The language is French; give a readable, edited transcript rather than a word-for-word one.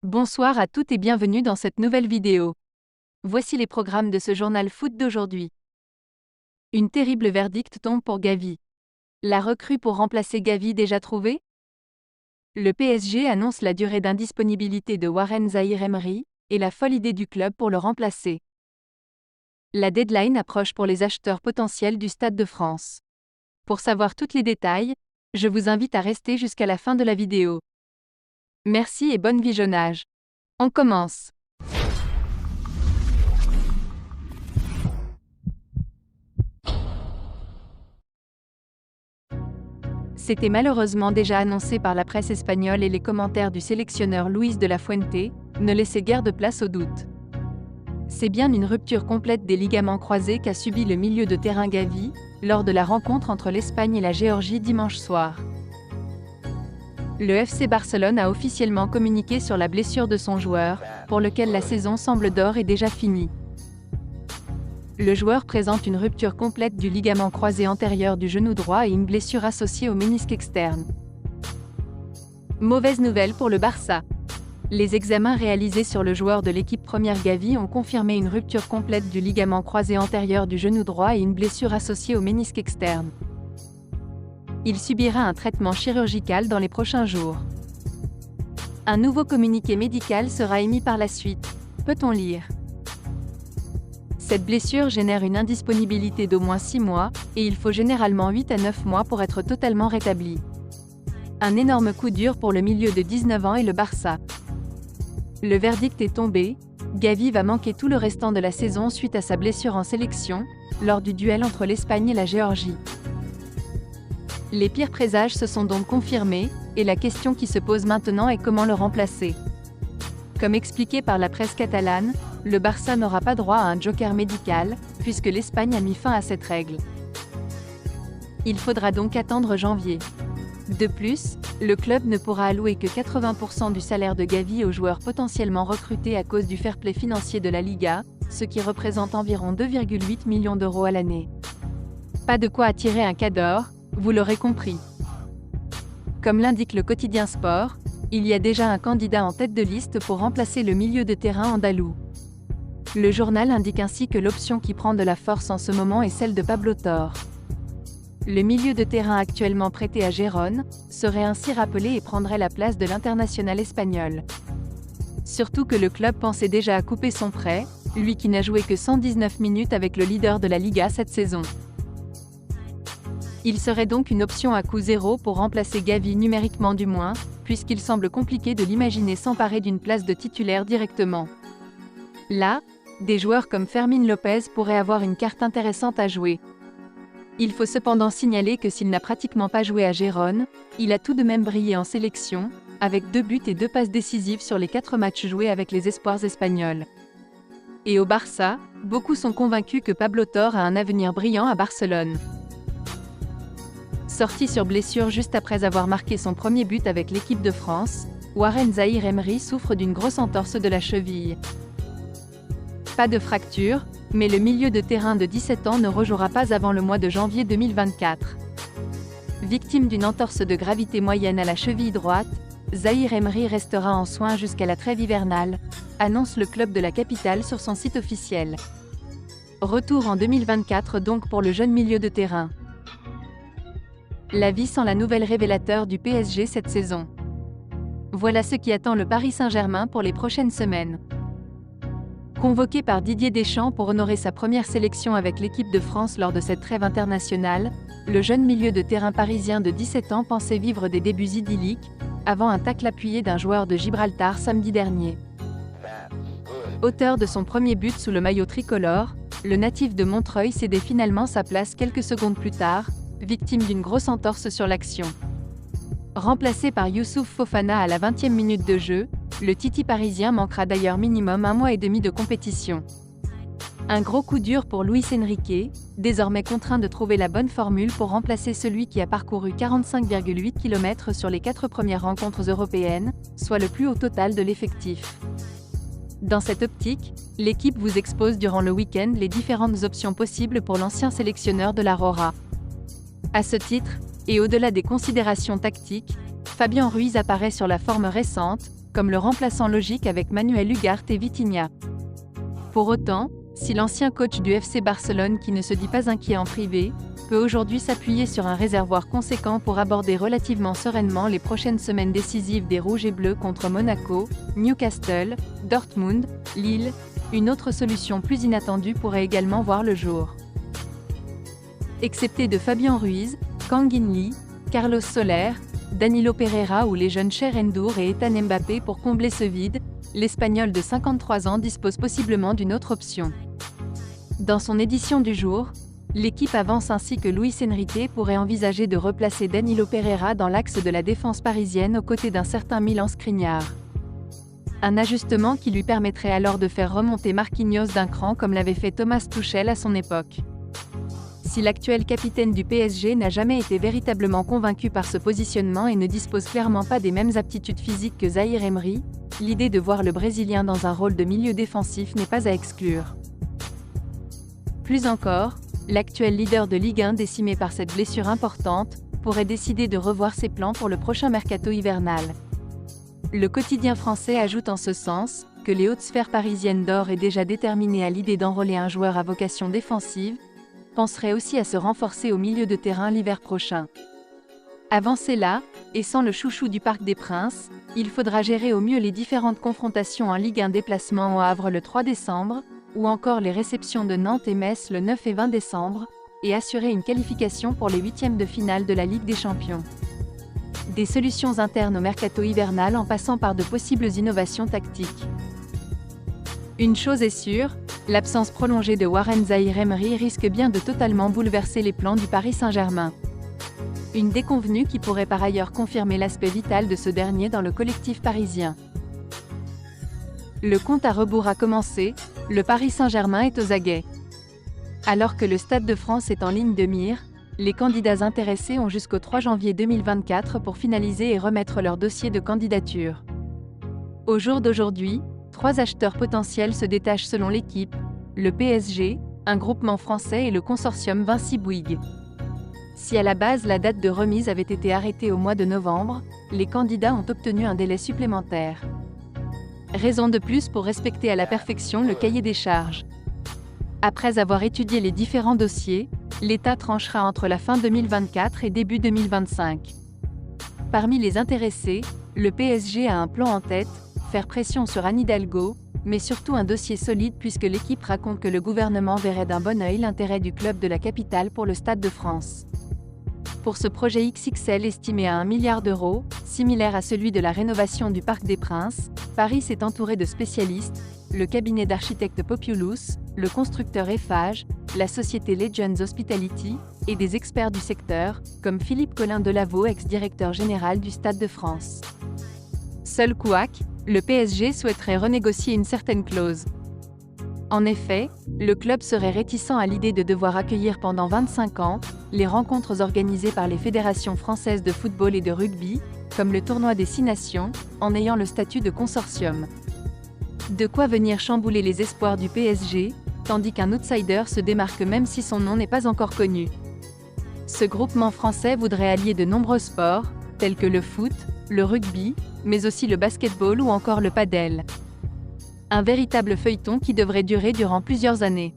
Bonsoir à toutes et bienvenue dans cette nouvelle vidéo. Voici les programmes de ce journal foot d'aujourd'hui. Une terrible verdict tombe pour Gavi. La recrue pour remplacer Gavi déjà trouvée? Le PSG annonce la durée d'indisponibilité de Warren Zaïre-Emery et la folle idée du club pour le remplacer. La deadline approche pour les acheteurs potentiels du Stade de France. Pour savoir tous les détails, je vous invite à rester jusqu'à la fin de la vidéo. Merci et bon visionnage. On commence. C'était malheureusement déjà annoncé par la presse espagnole et les commentaires du sélectionneur Luis de la Fuente ne laissaient guère de place au doute. C'est bien une rupture complète des ligaments croisés qu'a subi le milieu de terrain Gavi lors de la rencontre entre l'Espagne et la Géorgie dimanche soir. Le FC Barcelone a officiellement communiqué sur la blessure de son joueur, pour lequel la saison semble d'or est déjà finie. Le joueur présente une rupture complète du ligament croisé antérieur du genou droit et une blessure associée au ménisque externe. Mauvaise nouvelle pour le Barça. Les examens réalisés sur le joueur de l'équipe première Gavi ont confirmé une rupture complète du ligament croisé antérieur du genou droit et une blessure associée au ménisque externe. Il subira un traitement chirurgical dans les prochains jours. Un nouveau communiqué médical sera émis par la suite, peut-on lire. Cette blessure génère une indisponibilité d'au moins 6 mois, et il faut généralement 8 à 9 mois pour être totalement rétabli. Un énorme coup dur pour le milieu de 19 ans et le Barça. Le verdict est tombé, Gavi va manquer tout le restant de la saison suite à sa blessure en sélection, lors du duel entre l'Espagne et la Géorgie. Les pires présages se sont donc confirmés, et la question qui se pose maintenant est comment le remplacer. Comme expliqué par la presse catalane, le Barça n'aura pas droit à un joker médical, puisque l'Espagne a mis fin à cette règle. Il faudra donc attendre janvier. De plus, le club ne pourra allouer que 80% du salaire de Gavi aux joueurs potentiellement recrutés à cause du fair play financier de la Liga, ce qui représente environ 2,8 millions d'euros à l'année. Pas de quoi attirer un cador, vous l'aurez compris. Comme l'indique le quotidien Sport, il y a déjà un candidat en tête de liste pour remplacer le milieu de terrain andalou. Le journal indique ainsi que l'option qui prend de la force en ce moment est celle de Pablo Torre. Le milieu de terrain actuellement prêté à Gérone serait ainsi rappelé et prendrait la place de l'international espagnol. Surtout que le club pensait déjà à couper son prêt, lui qui n'a joué que 119 minutes avec le leader de la Liga cette saison. Il serait donc une option à coût zéro pour remplacer Gavi numériquement du moins, puisqu'il semble compliqué de l'imaginer s'emparer d'une place de titulaire directement. Là, des joueurs comme Fermín López pourraient avoir une carte intéressante à jouer. Il faut cependant signaler que s'il n'a pratiquement pas joué à Gérone, il a tout de même brillé en sélection, avec 2 buts et 2 passes décisives sur les 4 matchs joués avec les espoirs espagnols. Et au Barça, beaucoup sont convaincus que Pablo Torre a un avenir brillant à Barcelone. Sorti sur blessure juste après avoir marqué son premier but avec l'équipe de France, Warren Zaïre-Emery souffre d'une grosse entorse de la cheville. Pas de fracture, mais le milieu de terrain de 17 ans ne rejouera pas avant le mois de janvier 2024. Victime d'une entorse de gravité moyenne à la cheville droite, Zaïre-Emery restera en soins jusqu'à la trêve hivernale, annonce le club de la capitale sur son site officiel. Retour en 2024 donc pour le jeune milieu de terrain. La vie sans la nouvelle révélateur du PSG cette saison. Voilà ce qui attend le Paris Saint-Germain pour les prochaines semaines. Convoqué par Didier Deschamps pour honorer sa première sélection avec l'équipe de France lors de cette trêve internationale, le jeune milieu de terrain parisien de 17 ans pensait vivre des débuts idylliques, avant un tacle appuyé d'un joueur de Gibraltar samedi dernier. Auteur de son premier but sous le maillot tricolore, le natif de Montreuil cédait finalement sa place quelques secondes plus tard, victime d'une grosse entorse sur l'action. Remplacé par Youssouf Fofana à la 20e minute de jeu, le Titi parisien manquera d'ailleurs minimum 1 mois et demi de compétition. Un gros coup dur pour Luis Enrique, désormais contraint de trouver la bonne formule pour remplacer celui qui a parcouru 45,8 km sur les 4 premières rencontres européennes, soit le plus haut total de l'effectif. Dans cette optique, l'équipe vous expose durant le week-end les différentes options possibles pour l'ancien sélectionneur de la Rora. À ce titre, et au-delà des considérations tactiques, Fabien Ruiz apparaît sur la forme récente, comme le remplaçant logique avec Manuel Ugarte et Vitinha. Pour autant, si l'ancien coach du FC Barcelone, qui ne se dit pas inquiet en privé, peut aujourd'hui s'appuyer sur un réservoir conséquent pour aborder relativement sereinement les prochaines semaines décisives des Rouges et Bleus contre Monaco, Newcastle, Dortmund, Lille, une autre solution plus inattendue pourrait également voir le jour. Excepté de Fabian Ruiz, Kang In Lee, Carlos Soler, Danilo Pereira ou les jeunes Cher Ndour et Ethan Mbappé pour combler ce vide, l'Espagnol de 53 ans dispose possiblement d'une autre option. Dans son édition du jour, l'équipe avance ainsi que Luis Enrique pourrait envisager de replacer Danilo Pereira dans l'axe de la défense parisienne aux côtés d'un certain Milan Skriniar. Un ajustement qui lui permettrait alors de faire remonter Marquinhos d'un cran comme l'avait fait Thomas Tuchel à son époque. Si l'actuel capitaine du PSG n'a jamais été véritablement convaincu par ce positionnement et ne dispose clairement pas des mêmes aptitudes physiques que Zahir Emery, l'idée de voir le Brésilien dans un rôle de milieu défensif n'est pas à exclure. Plus encore, l'actuel leader de Ligue 1 décimé par cette blessure importante, pourrait décider de revoir ses plans pour le prochain mercato hivernal. Le quotidien français ajoute en ce sens que les hautes sphères parisiennes d'or est déjà déterminées à l'idée d'enrôler un joueur à vocation défensive, penserait aussi à se renforcer au milieu de terrain l'hiver prochain. Avancé là, et sans le chouchou du Parc des Princes, il faudra gérer au mieux les différentes confrontations en Ligue 1 déplacement au Havre le 3 décembre, ou encore les réceptions de Nantes et Metz le 9 et 20 décembre, et assurer une qualification pour les huitièmes de finale de la Ligue des Champions. Des solutions internes au mercato hivernal en passant par de possibles innovations tactiques. Une chose est sûre, l'absence prolongée de Warren Zahir Emery risque bien de totalement bouleverser les plans du Paris Saint-Germain. Une déconvenue qui pourrait par ailleurs confirmer l'aspect vital de ce dernier dans le collectif parisien. Le compte à rebours a commencé, le Paris Saint-Germain est aux aguets. Alors que le Stade de France est en ligne de mire, les candidats intéressés ont jusqu'au 3 janvier 2024 pour finaliser et remettre leur dossier de candidature. Au jour d'aujourd'hui, 3 acheteurs potentiels se détachent selon l'équipe, le PSG, un groupement français et le consortium Vinci Bouygues. Si à la base la date de remise avait été arrêtée au mois de novembre, les candidats ont obtenu un délai supplémentaire. Raison de plus pour respecter à la perfection le cahier des charges. Après avoir étudié les différents dossiers, l'État tranchera entre la fin 2024 et début 2025. Parmi les intéressés, le PSG a un plan en tête, faire pression sur Anne Hidalgo, mais surtout un dossier solide puisque l'équipe raconte que le gouvernement verrait d'un bon œil l'intérêt du club de la capitale pour le Stade de France. Pour ce projet XXL estimé à 1 milliard d'euros, similaire à celui de la rénovation du Parc des Princes, Paris s'est entouré de spécialistes, le cabinet d'architectes Populous, le constructeur Eiffage, la société Legends Hospitality, et des experts du secteur, comme Philippe Colin Delaveau, ex-directeur général du Stade de France. Seul couac, le PSG souhaiterait renégocier une certaine clause. En effet, le club serait réticent à l'idée de devoir accueillir pendant 25 ans les rencontres organisées par les fédérations françaises de football et de rugby, comme le tournoi des 6 nations, en ayant le statut de consortium. De quoi venir chambouler les espoirs du PSG, tandis qu'un outsider se démarque même si son nom n'est pas encore connu. Ce groupement français voudrait allier de nombreux sports, tels que le foot, le rugby, mais aussi le basketball ou encore le padel. Un véritable feuilleton qui devrait durer durant plusieurs années.